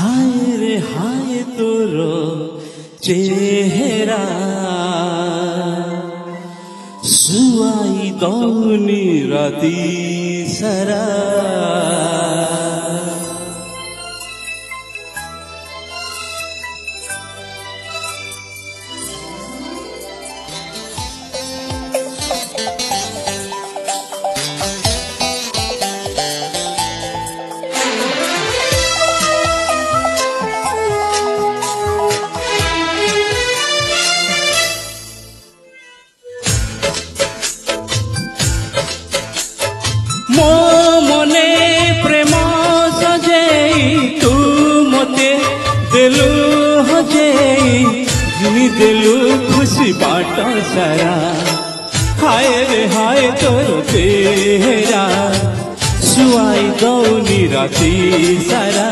हाय रे हाय तोर चेहरा सुआई दौनी राती सारा मो मने प्रेम सजेई तू मते देलु हजेई जिनी देलु खुशी बाट सारा हाय रे हाय तोर चेहरा सुआई दौनी राती सारा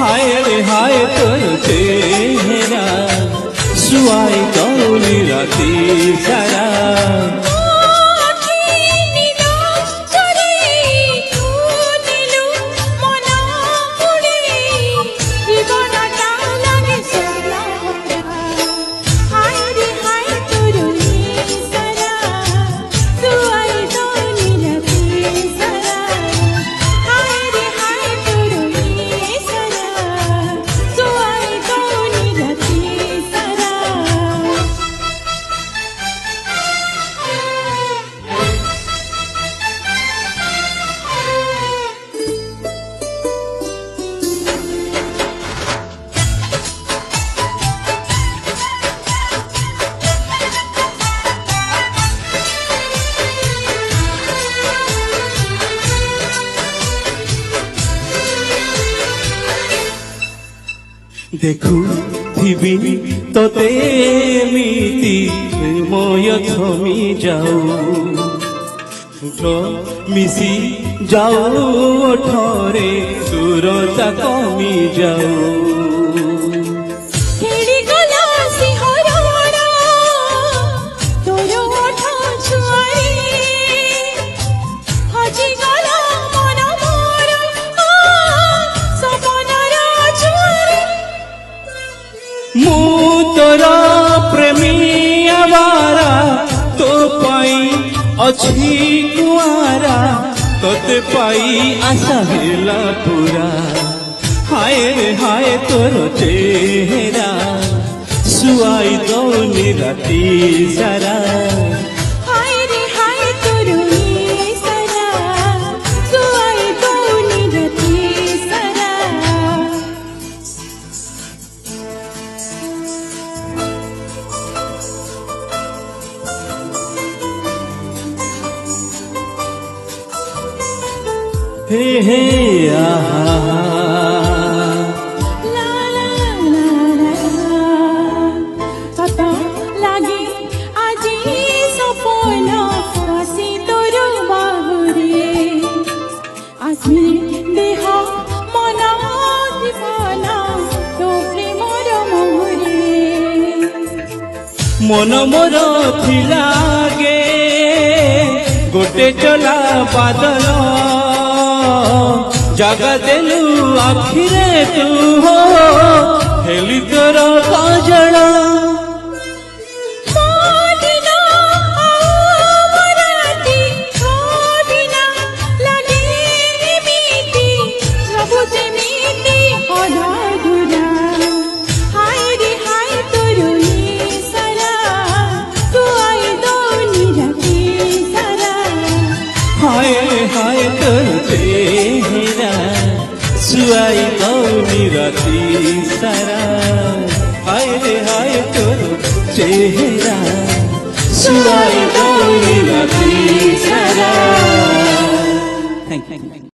हाय रे हाय तोर चेहरा सुआई दौनी राती सारा देखु थिबी तोते एमिति प्रेमय थमी जाऊ तो मिसी जाऊ ठरे दूरता कमी जाऊ मु तोरा प्रेमी आवारा तो पाई अच्छी कुआरा तोते पाई आशा हेला पूरा हाय रे हाय तोर चेहरा सुआई दौनी राती सारा हे हे आहा ला ला ला कत लागे आजी सपन हसी तोर बाहुरे आसमी देह मन जीवन तो प्रेमर मोहरे मन मोर थिलागे गोटे चला बादल जगा देलु आखिरे तू हो हेली तोर काजल हाय तोर चेहरा सुआई दौनी राती सारा हाय रे हाय तोर चेहरा सुआई दौनी राती सारा। Thank you.